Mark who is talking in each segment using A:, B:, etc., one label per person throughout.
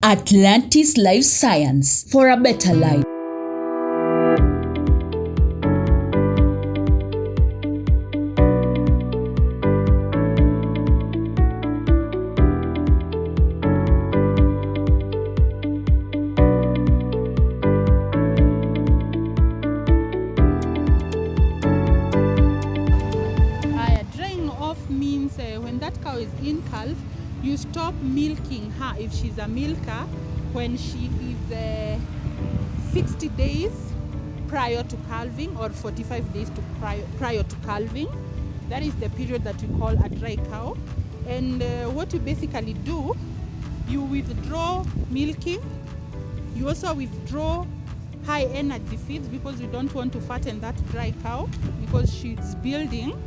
A: Atlantis Life Science for a better life.
B: Drying off means when that cow is in calf, you stop milking her if she's a milker when she is 60 days prior to calving or 45 days prior to calving. That is the period that we call a dry cow. And what you basically do, you withdraw milking. You also withdraw high energy feeds because you don't want to fatten that dry cow because she's building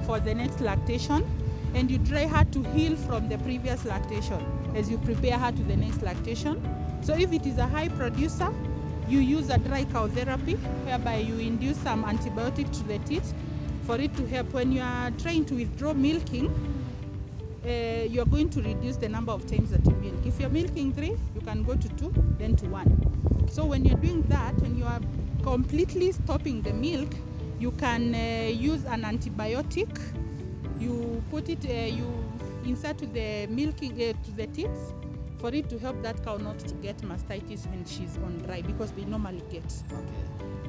B: for the next lactation, and you dry her to heal from the previous lactation as you prepare her to the next lactation. So if it is a high producer, you use a dry cow therapy whereby you induce some antibiotic to the teat for it to help. When you are trying to withdraw milking, you are going to reduce the number of times that you milk. If you're milking 3, you can go to 2, then to 1. So when you're doing that, when you are completely stopping the milk, you can use an antibiotic. You put it, you insert to the milking to the teats for it to help that cow not to get mastitis when she's on dry, because they normally get.
C: Okay.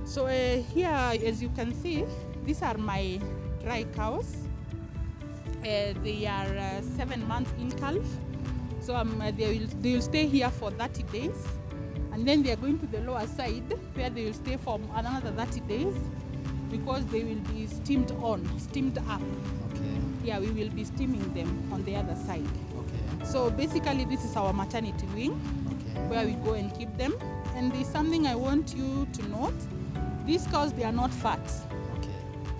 B: So here, as you can see, these are my dry cows. They are 7 months in calf. So they will stay here for 30 days, and then they are going to the lower side where they will stay for another 30 days. Because they will be steamed up.
C: Okay.
B: Yeah, we will be steaming them on the other side.
C: Okay.
B: So basically this is our maternity wing,
C: Okay.
B: where we go and keep them. And there's something I want you to note. These cows, they are not fat.
C: Okay.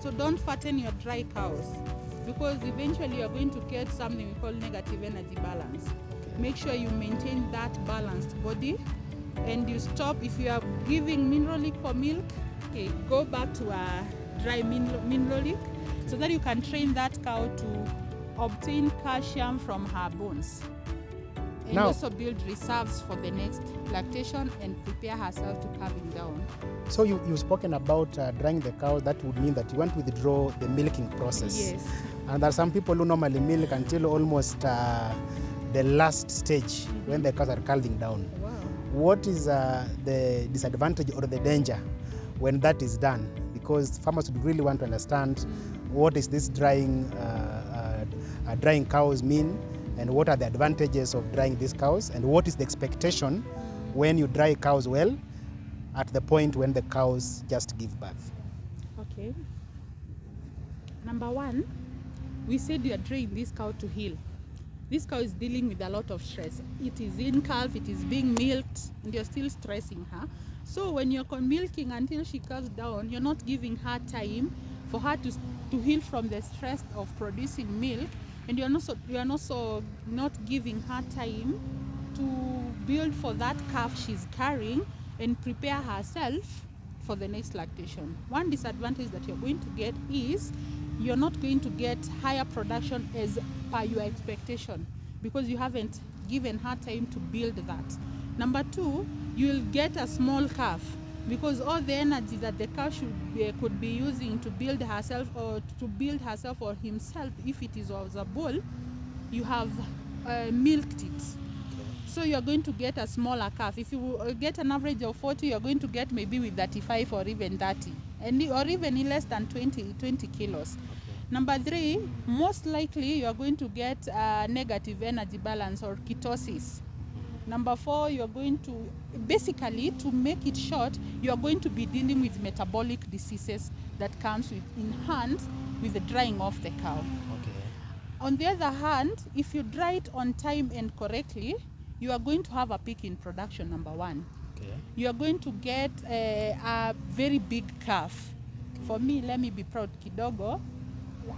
B: So don't fatten your dry cows, because eventually you're going to get something we call negative energy balance.
C: Okay.
B: Make sure you maintain that balanced body, and you stop. If you are giving mineralic for milk, okay, go back to a dry mineralic so that you can train that cow to obtain calcium from her bones, and
C: now,
B: also build reserves for the next lactation and prepare herself to calving down.
C: So you've spoken about drying the cow. That would mean that you want to withdraw the milking process.
B: Yes.
C: And there are some people who normally milk until almost the last stage when the cows are calving down.
B: Wow.
C: What is the disadvantage or the danger when that is done? Because farmers would really want to understand what is this drying cows mean, and what are the advantages of drying these cows, and what is the expectation when you dry cows well at the point when the cows just give birth.
B: Okay. Number 1, we said you are drying this cow to heal. This cow is dealing with a lot of stress. It is in calf, it is being milked, and you're still stressing her. So when you're milking until she calves down, you're not giving her time for her to heal from the stress of producing milk, and you're also not giving her time to build for that calf she's carrying and prepare herself for the next lactation. One disadvantage that you're going to get is you're not going to get higher production as per your expectation, because you haven't given her time to build that. Number 2, you'll get a small calf, because all the energy that the cow could be using to build herself or himself, if it was a bull, you have milked it. So you're going to get a smaller calf. If you get an average of 40, you're going to get maybe with 35 or even 30, or even less than 20 kilos. Okay. Number 3, most likely you're going to get negative energy balance or ketosis. Number 4, you're going to, basically, to make it short, you're going to be dealing with metabolic diseases that comes in hand with the drying of the cow.
C: Okay.
B: On the other hand, if you dry it on time and correctly, you are going to have a peak in production. Number 1.
C: Okay.
B: You are going to get a very big calf. For me, let me be proud kidogo.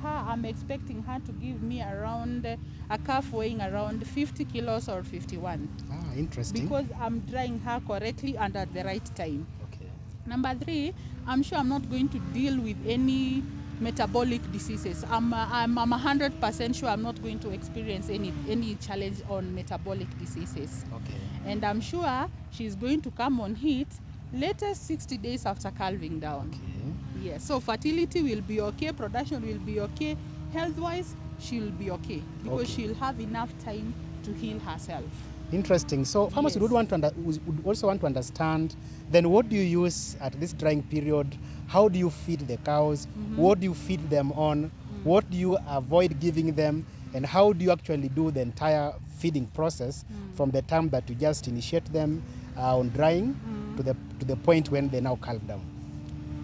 B: I'm expecting her to give me around a calf weighing around 50 kilos or 51.
C: Interesting.
B: Because I'm drying her correctly and at the right time.
C: Okay.
B: Number 3, I'm sure I'm not going to deal with any metabolic diseases. I'm 100% sure I'm not going to experience any challenge on metabolic diseases.
C: Okay.
B: And I'm sure she's going to come on heat latest 60 days after calving down.
C: Okay.
B: Yes, so fertility will be okay, production will be okay, health-wise she'll be okay because
C: Okay.
B: she'll have enough time to heal herself.
C: Interesting. So farmers
B: Yes.
C: would also want to understand, then what do you use at this drying period? How do you feed the cows? What do you feed them on? What do you avoid giving them? And how do you actually do the entire feeding process from the time that you just initiate them on drying to the point when they now calve down?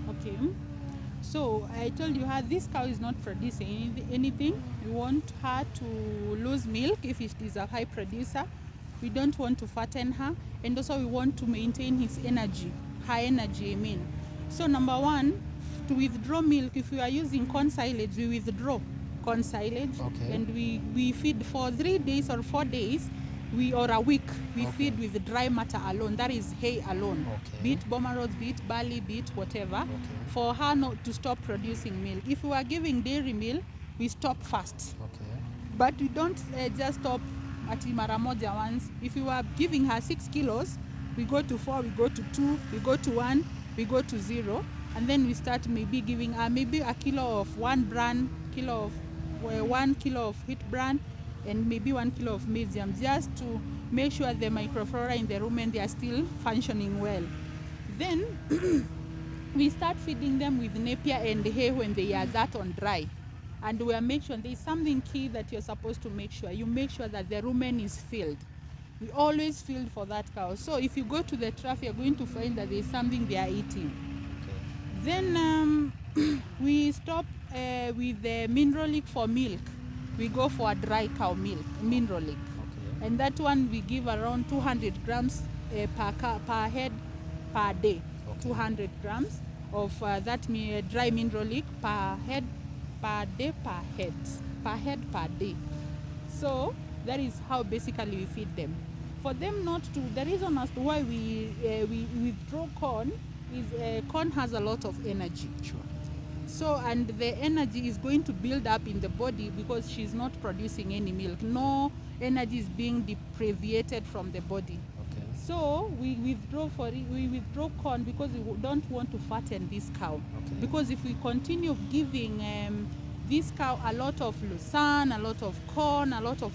B: Okay. So I told you her this cow is not producing anything. We want her to lose milk if it is a high producer. We don't want to fatten her, and also we want to maintain his energy, high energy, I mean. So number one, to withdraw milk, if we are using corn silage, we withdraw corn silage,
C: Okay.
B: and we feed for 3 days or 4 days, or a week, we
C: Okay.
B: feed with dry matter alone, that is hay alone.
C: Okay.
B: Be it bomber rods, be it barley, be it whatever,
C: Okay.
B: for her not to stop producing milk. If we are giving dairy milk, we stop fast.
C: Okay.
B: But we don't just stop at mara moja once. If we were giving her 6 kilos, we go to 4, we go to 2, we go to 1, we go to 0, and then we start maybe giving her maybe a kilo of 1 bran, 1 kilo of wheat bran, and maybe 1 kilo of medium, just to make sure the microflora in the rumen, they are still functioning well. Then we start feeding them with napier and hay when they are that on dry. And we are make sure there is something key that you're supposed to make sure. You make sure that the rumen is filled. We always fill for that cow. So if you go to the trough, you're going to find that there is something they are eating. Then we stop with the mineralic for milk. We go for a dry cow milk, mineralic.
C: Okay.
B: And that one we give around 200 grams per head per day.
C: Okay.
B: 200 grams of that dry mineralic per head per day per day. So that is how basically we feed them. For them not to, the reason as to why we withdraw corn is corn has a lot of energy.
C: Sure.
B: So, and the energy is going to build up in the body because she's not producing any milk. No energy is being deprivated from the body.
C: Okay.
B: So we withdraw corn because we don't want to fatten this cow.
C: Okay.
B: Because if we continue giving this cow a lot of lucerne, a lot of corn, a lot of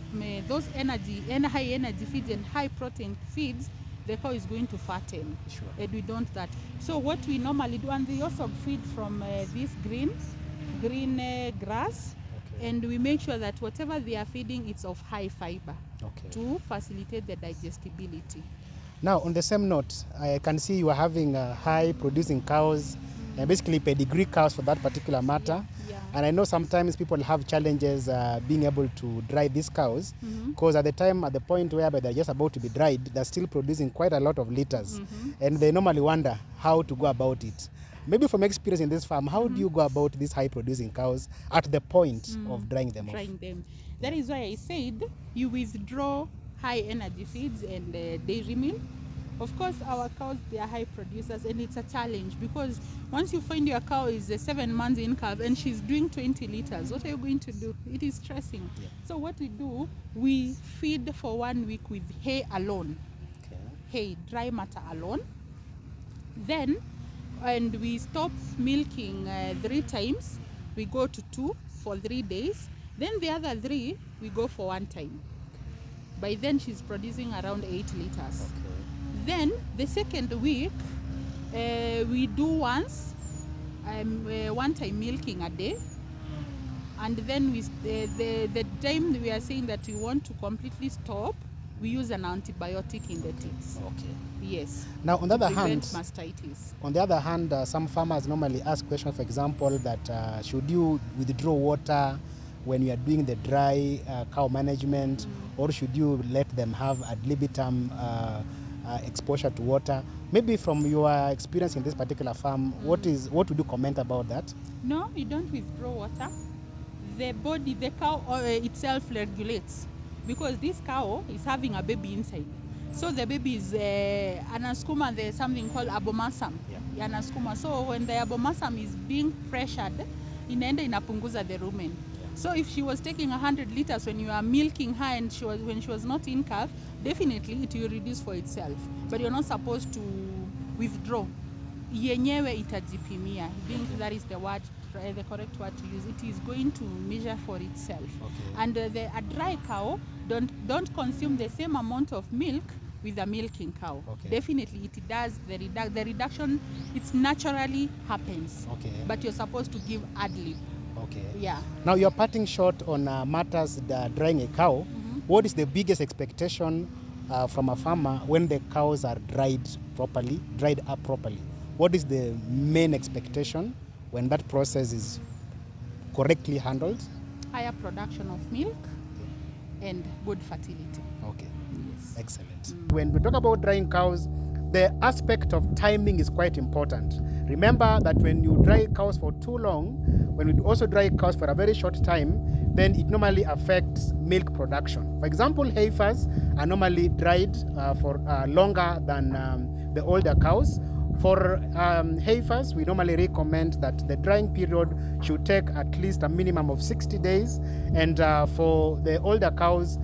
B: those high energy feeds and high protein feeds, the cow is going to fatten.
C: Sure.
B: And we don't that. So what we normally do, and we also feed from this green grass,
C: Okay.
B: and we make sure that whatever they are feeding, it's of high fiber
C: Okay.
B: to facilitate the digestibility.
C: Now, on the same note, I can see you are having high producing cows, and basically pedigree cows for that particular matter.
B: Yeah.
C: And I know sometimes people have challenges being able to dry these cows
B: Mhm.
C: because at the point where they're just about to be dried, they're still producing quite a lot of liters.
B: Mhm.
C: And they normally wonder how to go about it. Maybe from experience in this farm, how do you go about these high producing cows at the point of drying them off?
B: Trying them. That is why I said you withdraw high energy feeds and dairy milk. Of course, our cows, they are high producers, and it's a challenge because once you find your cow is 7 months in calf and she's doing 20 liters, what are you going to do? It is stressing.
C: Yeah.
B: So what we do, we feed for 1 week with hay alone,
C: Okay.
B: hay, dry matter alone. Then, and we stop milking 3 times. We go to 2 for 3 days. Then the other 3, we go for 1 time. By then, she's producing around 8 liters.
C: Okay.
B: Then the second week, we do once, 1 time milking a day. And then the time we are saying that we want to completely stop, we use an antibiotic in the ticks.
C: Okay.
B: Yes.
C: Now, on the
B: To
C: other hand,
B: prevent mastitis.
C: On the other hand, some farmers normally ask questions, for example, that should you withdraw water when you are doing the dry cow management, or should you let them have ad libitum exposure to water? Maybe from your experience in this particular farm, what would you comment about that?
B: No, you don't withdraw water. The body, the cow itself regulates, because this cow is having a baby inside. So the baby is anascuma, there's something called abomasum.
C: Yeah.
B: Anascuma. So when the abomasum is being pressured, inaenda inapunguza the rumen.
C: Yeah.
B: So if she was taking 100 liters when you are milking her and when she was not in calf, definitely it will reduce for itself. But you're not supposed to withdraw. Yenyewe itajipimia. I think that is the correct word to use. It is going to measure for itself.
C: Okay.
B: And a dry cow don't consume the same amount of milk with a milking cow.
C: Okay.
B: Definitely it does the reduction. It naturally happens.
C: Okay.
B: But you're supposed to give ad lib.
C: Okay.
B: Yeah.
C: Now you're parting short on matters drying a cow. What is the biggest expectation from a farmer when the cows are dried up properly? What is the main expectation when that process is correctly handled?
B: Higher production of milk and good fertility.
C: Okay.
B: Yes.
C: Excellent. When we talk about drying cows, the aspect of timing is quite important. Remember that when you dry cows for too long, when we also dry cows for a very short time, then it normally affects milk production. For example, heifers are normally dried for longer than the older cows. For heifers, we normally recommend that the drying period should take at least a minimum of 60 days. And for the older cows,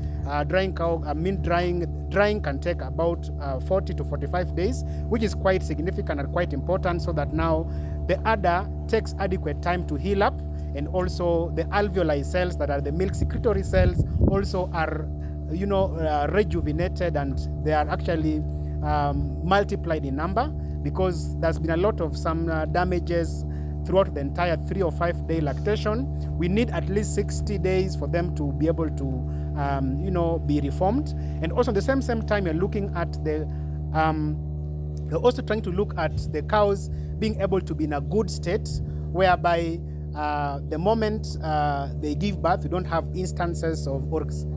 C: drying can take about 40 to 45 days, which is quite significant and quite important, so that now the udder takes adequate time to heal up, and also the alveoli cells that are the milk secretory cells also are rejuvenated, and they are actually multiplied in number, because there's been a lot of some damages throughout the entire 3 or 5 day lactation. We need at least 60 days for them to be able to be reformed. And also at the same time, you're looking at you're also trying to look at the cows being able to be in a good state, whereby the moment they give birth, we don't have instances or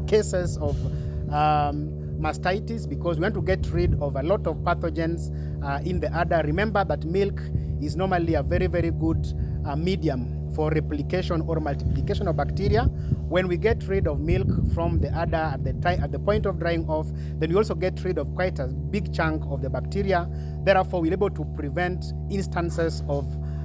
C: cases of mastitis, because we want to get rid of a lot of pathogens in the udder. Remember that milk is normally a very, very good medium for replication or multiplication of bacteria. When we get rid of milk from the udder at the point of drying off, then we also get rid of quite a big chunk of the bacteria. Therefore, we're able to prevent instances of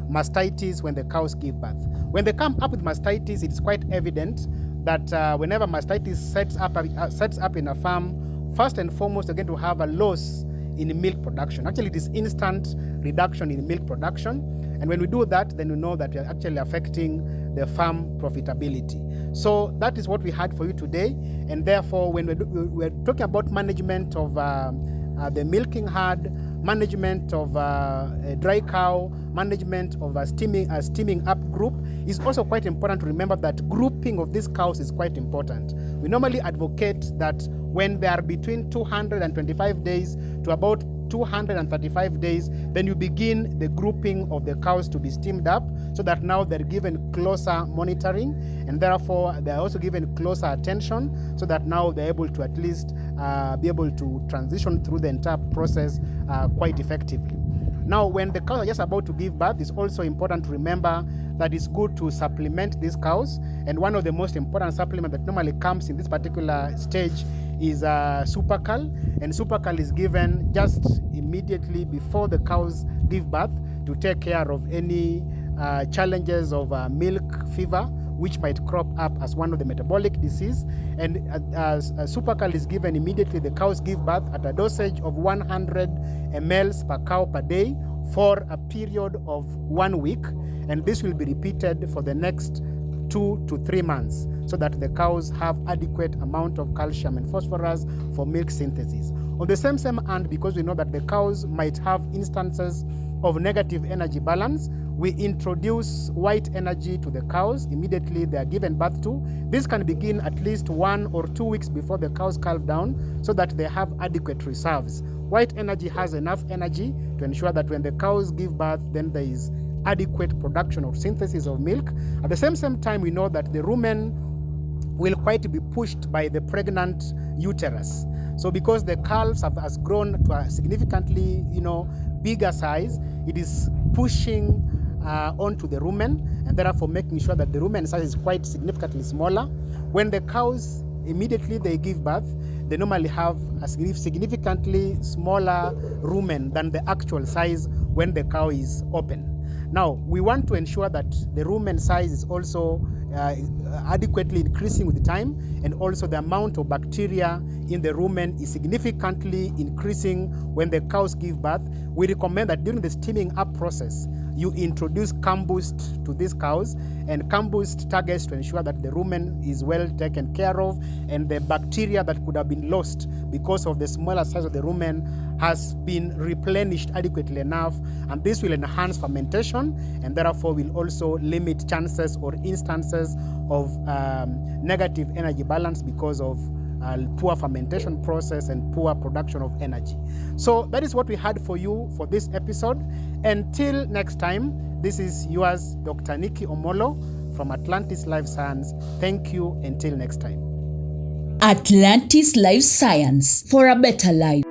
C: mastitis when the cows give birth. When they come up with mastitis, it's quite evident that whenever mastitis sets up in a farm, first and foremost, they're going to have a loss in milk production. Actually, it is instant reduction in milk production. And when we do that, then we know that we are actually affecting the farm profitability. So that is what we had for you today. And therefore, when we're talking about management of the milking herd, management of a dry cow, management of a steaming up group, is also quite important to remember that grouping of these cows is quite important. We normally advocate that when they are between 225 days to about 235 days, then you begin the grouping of the cows to be steamed up, so that now they're given closer monitoring, and therefore they're also given closer attention, so that now they're able to at least be able to transition through the entire process quite effectively. Now, when the cows are just about to give birth, it's also important to remember that it's good to supplement these cows. And one of the most important supplements that normally comes in this particular stage is Supercal. And Supercal is given just immediately before the cows give birth to take care of any challenges of milk fever, which might crop up as one of the metabolic disease. And Supercal is given immediately the cows give birth at a dosage of 100 ml per cow per day for a period of 1 week. And this will be repeated for the next 2 to 3 months, so that the cows have adequate amount of calcium and phosphorus for milk synthesis. On the same hand, because we know that the cows might have instances of negative energy balance, we introduce white energy to the cows immediately they are given birth to. This can begin at least 1 or 2 weeks before the cows calve down, so that they have adequate reserves. White energy has enough energy to ensure that when the cows give birth, then there is adequate production or synthesis of milk. At the same time, we know that the rumen will quite be pushed by the pregnant uterus. So because the calves has grown to a significantly bigger size, it is pushing onto the rumen, and therefore making sure that the rumen size is quite significantly smaller. When the cows immediately they give birth, they normally have a significantly smaller rumen than the actual size when the cow is open. Now, we want to ensure that the rumen size is also adequately increasing with time, and also the amount of bacteria in the rumen is significantly increasing when the cows give birth. We recommend that during the steaming up process, you introduce CAMBoost to these cows, and CAMBoost targets to ensure that the rumen is well taken care of, and the bacteria that could have been lost because of the smaller size of the rumen has been replenished adequately enough, and this will enhance fermentation and therefore will also limit chances or instances of negative energy balance because of poor fermentation process and poor production of energy. So that is what we had for you for this episode. Until next time, this is yours, Dr. Nikki Omolo from Atlantis Life Science. Thank you. Until next time.
A: Atlantis Life Science for a better life.